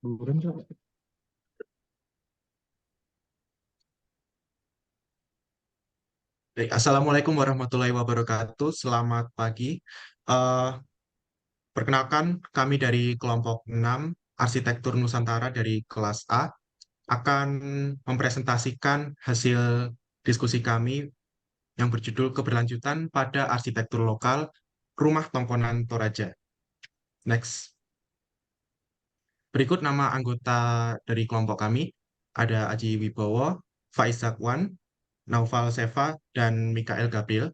Turun, Cok. Baik, Assalamualaikum warahmatullahi wabarakatuh. Selamat pagi. Eh, Perkenalkan, kami dari kelompok 6 Arsitektur Nusantara dari kelas A akan mempresentasikan hasil diskusi kami yang berjudul Keberlanjutan pada Arsitektur Lokal Rumah Tongkonan Toraja. Next. Berikut nama anggota dari kelompok kami. Ada Aji Wibowo, Faiz Zakwan, Naufal Seva, dan Mikael Gabriel.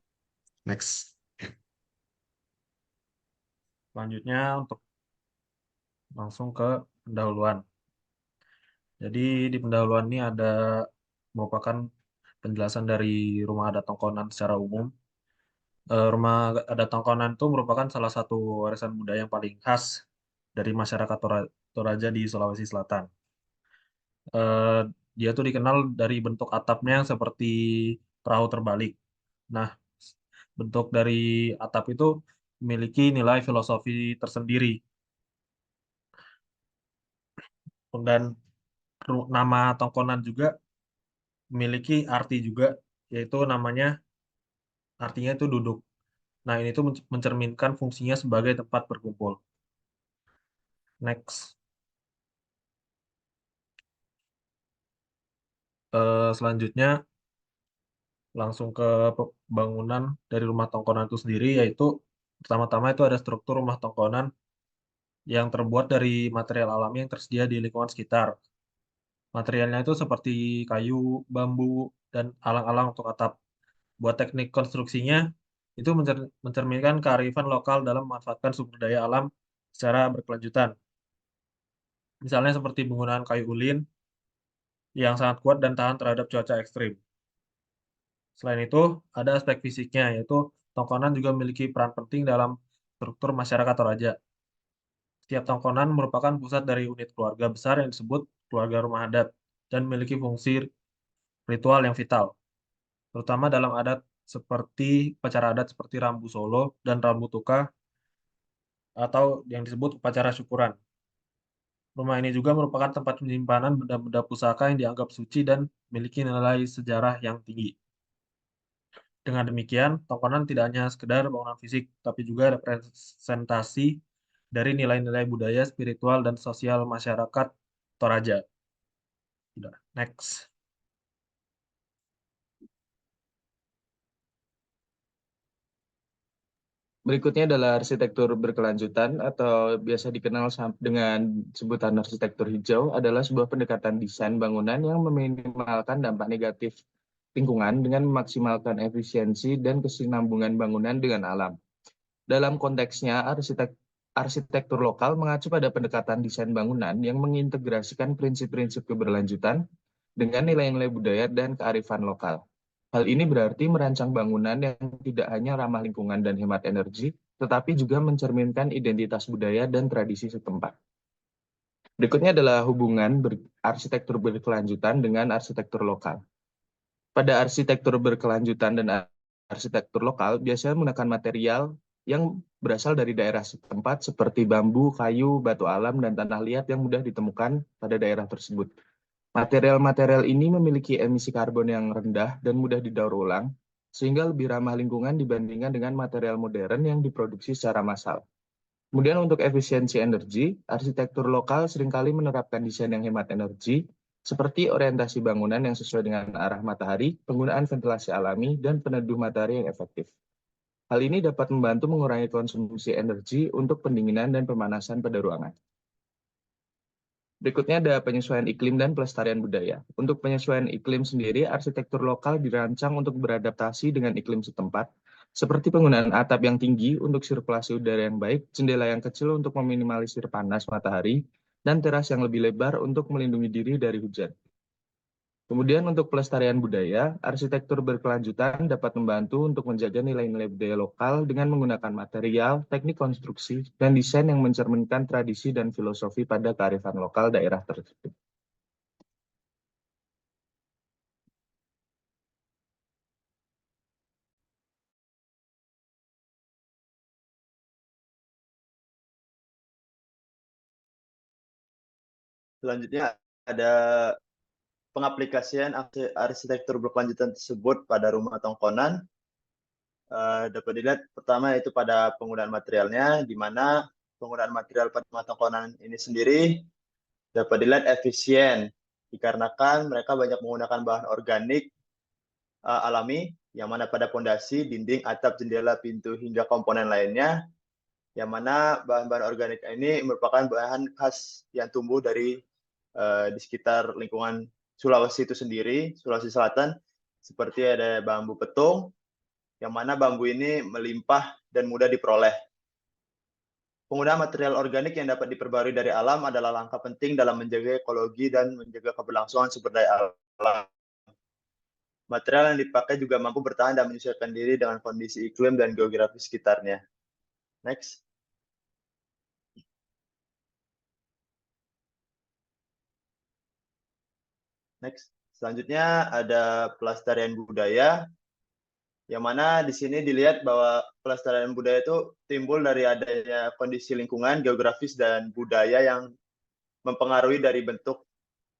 Next. Selanjutnya untuk langsung ke pendahuluan. Jadi di pendahuluan ini ada merupakan penjelasan dari rumah adat Tongkonan secara umum. Rumah adat Tongkonan itu merupakan salah satu warisan budaya yang paling khas dari masyarakat Toraja di Sulawesi Selatan. Eh, Dia tuh dikenal dari bentuk atapnya yang seperti perahu terbalik. Nah, bentuk dari atap itu memiliki nilai filosofi tersendiri. Dan nama tongkonan juga memiliki arti juga, yaitu namanya artinya itu duduk. Nah, ini tuh mencerminkan fungsinya sebagai tempat berkumpul. Next. Selanjutnya langsung ke bangunan dari rumah tongkonan itu sendiri, yaitu pertama-tama itu ada struktur rumah tongkonan yang terbuat dari material alami yang tersedia di lingkungan sekitar. Materialnya itu seperti kayu, bambu, dan alang-alang untuk atap. Buat teknik konstruksinya, itu mencerminkan kearifan lokal dalam memanfaatkan sumber daya alam secara berkelanjutan. Misalnya seperti penggunaan kayu ulin yang sangat kuat dan tahan terhadap cuaca ekstrim. Selain itu, ada aspek fisiknya, yaitu tongkonan juga memiliki peran penting dalam struktur masyarakat Toraja. Setiap tongkonan merupakan pusat dari unit keluarga besar yang disebut keluarga rumah adat dan memiliki fungsi ritual yang vital, terutama dalam adat seperti upacara adat seperti Rambu Solo dan Rambu Tuka atau yang disebut upacara syukuran. Rumah ini juga merupakan tempat penyimpanan benda-benda pusaka yang dianggap suci dan memiliki nilai sejarah yang tinggi. Dengan demikian, tongkonan tidak hanya sekedar bangunan fisik, tapi juga representasi dari nilai-nilai budaya, spiritual, dan sosial masyarakat Toraja. Sudah, next. Berikutnya adalah arsitektur berkelanjutan atau biasa dikenal dengan sebutan arsitektur hijau adalah sebuah pendekatan desain bangunan yang meminimalkan dampak negatif lingkungan dengan memaksimalkan efisiensi dan kesinambungan bangunan dengan alam. Dalam konteksnya, arsitektur lokal mengacu pada pendekatan desain bangunan yang mengintegrasikan prinsip-prinsip keberlanjutan dengan nilai-nilai budaya dan kearifan lokal. Hal ini berarti merancang bangunan yang tidak hanya ramah lingkungan dan hemat energi, tetapi juga mencerminkan identitas budaya dan tradisi setempat. Berikutnya adalah hubungan arsitektur berkelanjutan dengan arsitektur lokal. Pada arsitektur berkelanjutan dan arsitektur lokal biasanya menggunakan material yang berasal dari daerah setempat seperti bambu, kayu, batu alam, dan tanah liat yang mudah ditemukan pada daerah tersebut. Material-material ini memiliki emisi karbon yang rendah dan mudah didaur ulang, sehingga lebih ramah lingkungan dibandingkan dengan material modern yang diproduksi secara massal. Kemudian untuk efisiensi energi, arsitektur lokal seringkali menerapkan desain yang hemat energi, seperti orientasi bangunan yang sesuai dengan arah matahari, penggunaan ventilasi alami, dan peneduh matahari yang efektif. Hal ini dapat membantu mengurangi konsumsi energi untuk pendinginan dan pemanasan pada ruangan. Berikutnya ada penyesuaian iklim dan pelestarian budaya. Untuk penyesuaian iklim sendiri, arsitektur lokal dirancang untuk beradaptasi dengan iklim setempat, seperti penggunaan atap yang tinggi untuk sirkulasi udara yang baik, jendela yang kecil untuk meminimalisir panas matahari, dan teras yang lebih lebar untuk melindungi diri dari hujan. Kemudian untuk pelestarian budaya, arsitektur berkelanjutan dapat membantu untuk menjaga nilai-nilai budaya lokal dengan menggunakan material, teknik konstruksi, dan desain yang mencerminkan tradisi dan filosofi pada kearifan lokal daerah tersebut. Selanjutnya ada pengaplikasian arsitektur berkelanjutan tersebut pada rumah tongkonan. Dapat dilihat pertama yaitu pada penggunaan materialnya, di mana penggunaan material pada rumah tongkonan ini sendiri dapat dilihat efisien, dikarenakan mereka banyak menggunakan bahan organik alami, yang mana pada pondasi, dinding, atap, jendela, pintu, hingga komponen lainnya, yang mana bahan-bahan organik ini merupakan bahan khas yang tumbuh dari di sekitar lingkungan Sulawesi itu sendiri, Sulawesi Selatan, seperti ada bambu petung, yang mana bambu ini melimpah dan mudah diperoleh. Penggunaan material organik yang dapat diperbarui dari alam adalah langkah penting dalam menjaga ekologi dan menjaga keberlangsungan sumber daya alam. Material yang dipakai juga mampu bertahan dan menyesuaikan diri dengan kondisi iklim dan geografi sekitarnya. Next. Next. Selanjutnya ada pelestarian budaya, yang mana di sini dilihat bahwa pelestarian budaya itu timbul dari adanya kondisi lingkungan, geografis, dan budaya yang mempengaruhi dari bentuk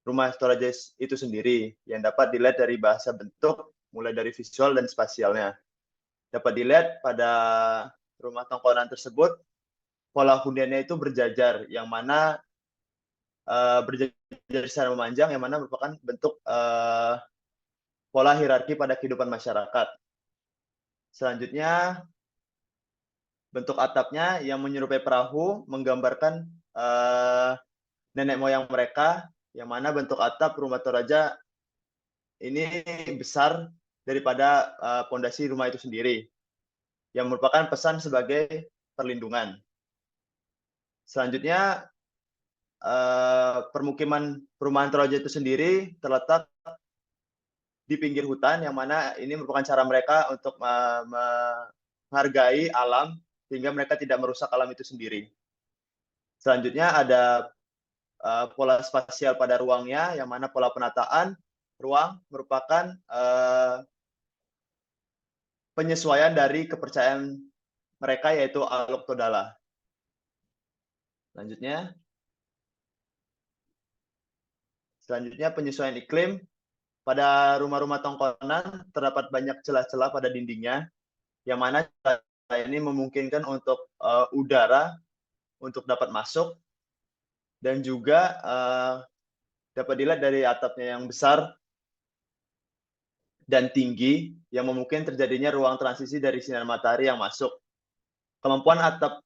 rumah storage itu sendiri, yang dapat dilihat dari bahasa bentuk, mulai dari visual dan spasialnya. Dapat dilihat pada rumah tongkonan tersebut, pola huniannya itu berjajar, yang mana berjajar secara memanjang, yang mana merupakan bentuk pola hierarki pada kehidupan masyarakat. Selanjutnya, bentuk atapnya yang menyerupai perahu, menggambarkan nenek moyang mereka, yang mana bentuk atap rumah Toraja ini besar daripada pondasi rumah itu sendiri, yang merupakan pesan sebagai perlindungan. Selanjutnya, perumahan Toraja itu sendiri terletak di pinggir hutan, yang mana ini merupakan cara mereka untuk menghargai alam, sehingga mereka tidak merusak alam itu sendiri. Selanjutnya ada pola spasial pada ruangnya, yang mana pola penataan ruang merupakan penyesuaian dari kepercayaan mereka, yaitu Alok Todala. Selanjutnya penyesuaian iklim. Pada rumah-rumah tongkonan terdapat banyak celah-celah pada dindingnya, yang mana celah ini memungkinkan untuk udara untuk dapat masuk, dan juga dapat dilihat dari atapnya yang besar dan tinggi, yang memungkinkan terjadinya ruang transisi dari sinar matahari yang masuk. Kemampuan atap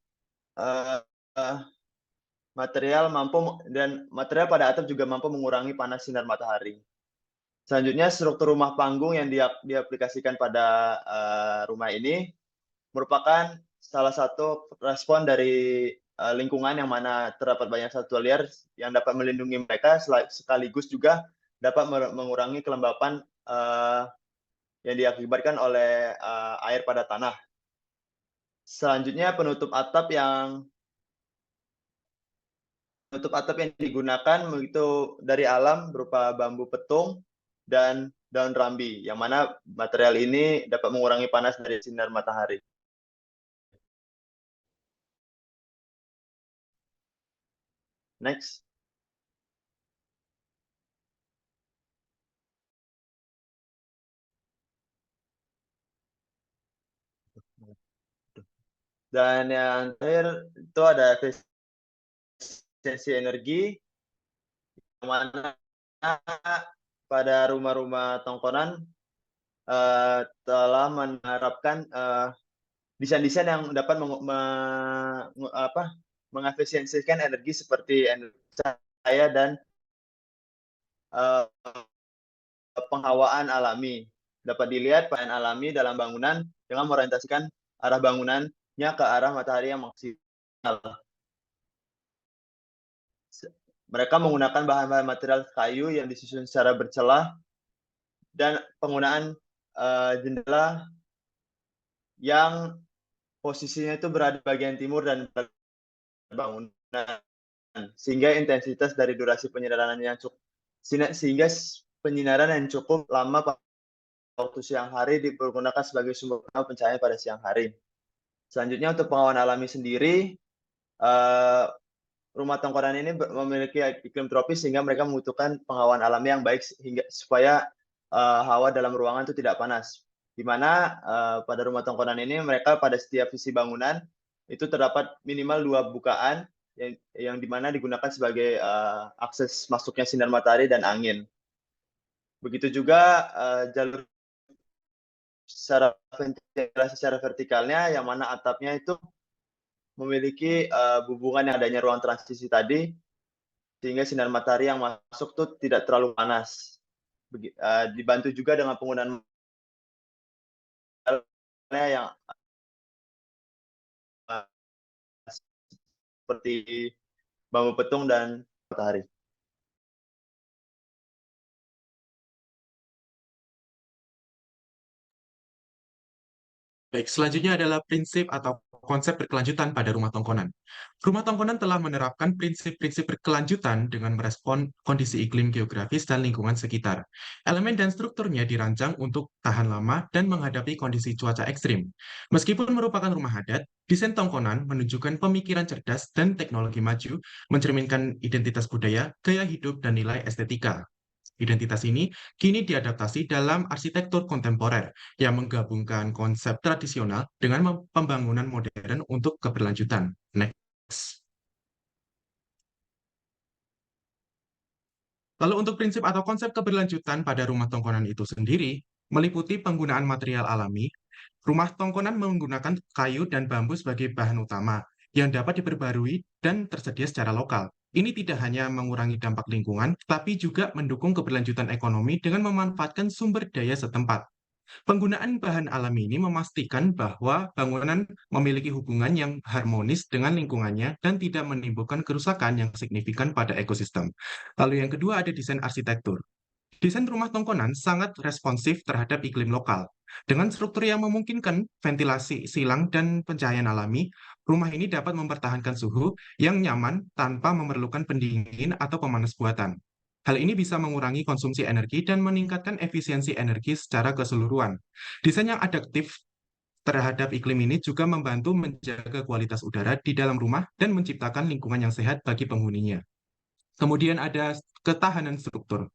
material pada atap juga mampu mengurangi panas sinar matahari. Selanjutnya, struktur rumah panggung yang diaplikasikan pada rumah ini merupakan salah satu respon dari lingkungan, yang mana terdapat banyak satwa liar yang dapat melindungi mereka, sekaligus juga dapat mengurangi kelembapan yang diakibatkan oleh air pada tanah. Selanjutnya, penutup atap yang digunakan begitu dari alam berupa bambu petung dan daun rambi, yang mana material ini dapat mengurangi panas dari sinar matahari. Next. Dan yang terakhir itu ada efisiensi energi, yang mana pada rumah-rumah tongkonan telah menerapkan desain-desain yang dapat mengefisiensikan energi seperti energi cahaya dan penghawaan alami. Dapat dilihat penghawaan alami dalam bangunan dengan mengorientasikan arah bangunannya ke arah matahari yang maksimal. Mereka menggunakan bahan-bahan material kayu yang disusun secara bercelah, dan penggunaan jendela yang posisinya itu berada di bagian timur dan bangunan, sehingga intensitas dari durasi penyinaran yang cukup lama waktu siang hari dipergunakan sebagai sumber pencahayaan pada siang hari. Selanjutnya, untuk pengawan alami sendiri, rumah rumah tongkonan ini memiliki iklim tropis sehingga mereka membutuhkan penghawaan alami yang baik supaya hawa dalam ruangan itu tidak panas. Di mana pada rumah tongkonan ini mereka pada setiap sisi bangunan itu terdapat minimal 2 bukaan yang dimana digunakan sebagai akses masuknya sinar matahari dan angin. Begitu juga jalur secara ventilasi secara vertikalnya, yang mana atapnya itu memiliki hubungan yang adanya ruang transisi tadi, sehingga sinar matahari yang masuk tuh tidak terlalu panas. Dibantu juga dengan penggunaan yang seperti bambu petung dan matahari. Baik, selanjutnya adalah prinsip atau konsep berkelanjutan pada rumah tongkonan. Rumah tongkonan telah menerapkan prinsip-prinsip berkelanjutan dengan merespon kondisi iklim geografis dan lingkungan sekitar. Elemen dan strukturnya dirancang untuk tahan lama dan menghadapi kondisi cuaca ekstrim. Meskipun merupakan rumah adat, desain tongkonan menunjukkan pemikiran cerdas dan teknologi maju, mencerminkan identitas budaya, gaya hidup, dan nilai estetika. Identitas ini kini diadaptasi dalam arsitektur kontemporer yang menggabungkan konsep tradisional dengan pembangunan modern untuk keberlanjutan. Next. Lalu untuk prinsip atau konsep keberlanjutan pada rumah tongkonan itu sendiri, meliputi penggunaan material alami. Rumah tongkonan menggunakan kayu dan bambu sebagai bahan utama yang dapat diperbarui dan tersedia secara lokal. Ini tidak hanya mengurangi dampak lingkungan, tapi juga mendukung keberlanjutan ekonomi dengan memanfaatkan sumber daya setempat. Penggunaan bahan alami ini memastikan bahwa bangunan memiliki hubungan yang harmonis dengan lingkungannya dan tidak menimbulkan kerusakan yang signifikan pada ekosistem. Lalu yang kedua ada desain arsitektur. Desain rumah tongkonan sangat responsif terhadap iklim lokal. Dengan struktur yang memungkinkan ventilasi silang dan pencahayaan alami, rumah ini dapat mempertahankan suhu yang nyaman tanpa memerlukan pendingin atau pemanas buatan. Hal ini bisa mengurangi konsumsi energi dan meningkatkan efisiensi energi secara keseluruhan. Desain yang adaptif terhadap iklim ini juga membantu menjaga kualitas udara di dalam rumah dan menciptakan lingkungan yang sehat bagi penghuninya. Kemudian ada ketahanan struktur.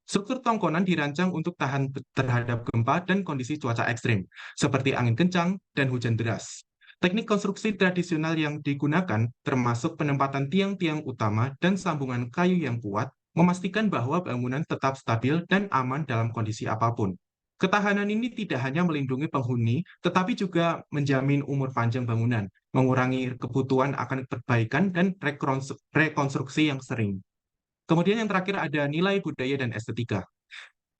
Struktur tongkonan dirancang untuk tahan terhadap gempa dan kondisi cuaca ekstrim, seperti angin kencang dan hujan deras. Teknik konstruksi tradisional yang digunakan, termasuk penempatan tiang-tiang utama dan sambungan kayu yang kuat, memastikan bahwa bangunan tetap stabil dan aman dalam kondisi apapun. Ketahanan ini tidak hanya melindungi penghuni, tetapi juga menjamin umur panjang bangunan, mengurangi kebutuhan akan perbaikan dan rekonstruksi yang sering. Kemudian yang terakhir ada nilai budaya dan estetika.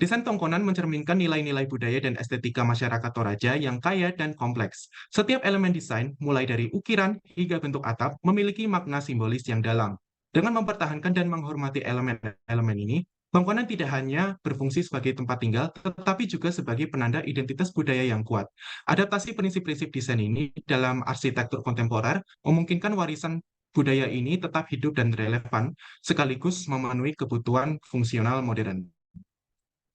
Desain tongkonan mencerminkan nilai-nilai budaya dan estetika masyarakat Toraja yang kaya dan kompleks. Setiap elemen desain, mulai dari ukiran hingga bentuk atap, memiliki makna simbolis yang dalam. Dengan mempertahankan dan menghormati elemen-elemen ini, bangunan tidak hanya berfungsi sebagai tempat tinggal, tetapi juga sebagai penanda identitas budaya yang kuat. Adaptasi prinsip-prinsip desain ini dalam arsitektur kontemporer memungkinkan warisan budaya ini tetap hidup dan relevan, sekaligus memenuhi kebutuhan fungsional modern.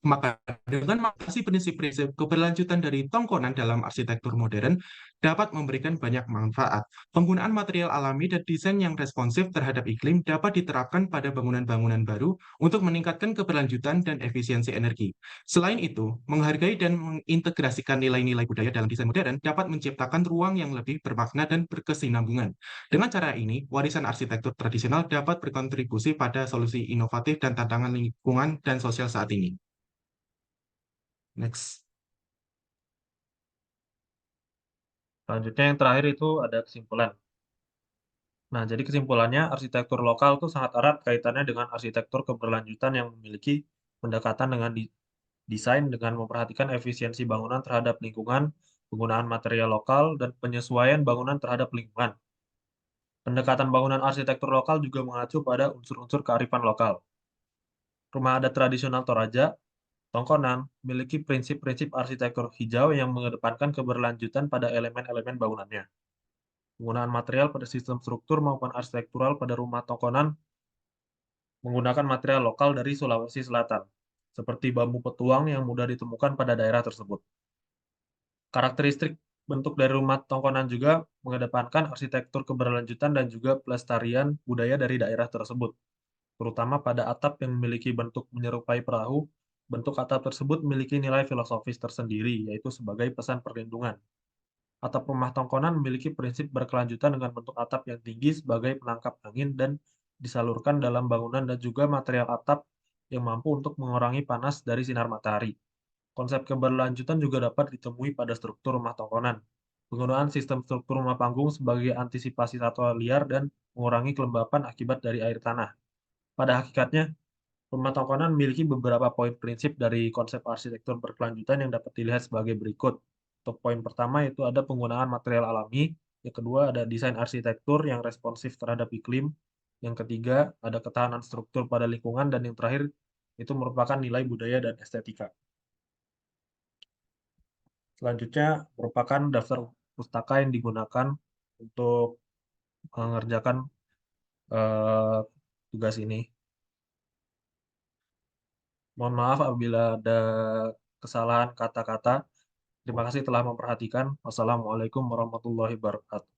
Maka dengan mengatasi prinsip-prinsip keberlanjutan dari tongkonan dalam arsitektur modern dapat memberikan banyak manfaat. Penggunaan material alami dan desain yang responsif terhadap iklim dapat diterapkan pada bangunan-bangunan baru untuk meningkatkan keberlanjutan dan efisiensi energi. Selain itu, menghargai dan mengintegrasikan nilai-nilai budaya dalam desain modern dapat menciptakan ruang yang lebih bermakna dan berkesinambungan. Dengan cara ini, warisan arsitektur tradisional dapat berkontribusi pada solusi inovatif dan tantangan lingkungan dan sosial saat ini. Next. Selanjutnya yang terakhir itu ada kesimpulan. Nah, jadi kesimpulannya arsitektur lokal itu sangat erat kaitannya dengan arsitektur keberlanjutan yang memiliki pendekatan dengan desain dengan memperhatikan efisiensi bangunan terhadap lingkungan, penggunaan material lokal, dan penyesuaian bangunan terhadap lingkungan. Pendekatan bangunan arsitektur lokal juga mengacu pada unsur-unsur kearifan lokal. Rumah adat tradisional Toraja, Tongkonan, memiliki prinsip-prinsip arsitektur hijau yang mengedepankan keberlanjutan pada elemen-elemen bangunannya. Penggunaan material pada sistem struktur maupun arsitektural pada rumah Tongkonan menggunakan material lokal dari Sulawesi Selatan, seperti bambu petuang yang mudah ditemukan pada daerah tersebut. Karakteristik Bentuk dari rumah tongkonan juga mengedepankan arsitektur keberlanjutan dan juga pelestarian budaya dari daerah tersebut, terutama pada atap yang memiliki bentuk menyerupai perahu. Bentuk atap tersebut memiliki nilai filosofis tersendiri, yaitu sebagai pesan perlindungan. Atap rumah tongkonan memiliki prinsip berkelanjutan dengan bentuk atap yang tinggi sebagai penangkap angin dan disalurkan dalam bangunan, dan juga material atap yang mampu untuk mengurangi panas dari sinar matahari. Konsep keberlanjutan juga dapat ditemui pada struktur rumah tongkonan. Penggunaan sistem struktur rumah panggung sebagai antisipasi satwa liar dan mengurangi kelembapan akibat dari air tanah. Pada hakikatnya, rumah tongkonan memiliki beberapa poin prinsip dari konsep arsitektur berkelanjutan yang dapat dilihat sebagai berikut. Untuk poin pertama itu ada penggunaan material alami, yang kedua ada desain arsitektur yang responsif terhadap iklim, yang ketiga ada ketahanan struktur pada lingkungan, dan yang terakhir itu merupakan nilai budaya dan estetika. Selanjutnya merupakan daftar pustaka yang digunakan untuk mengerjakan tugas ini. Mohon maaf apabila ada kesalahan kata-kata. Terima kasih telah memperhatikan. Wassalamualaikum warahmatullahi wabarakatuh.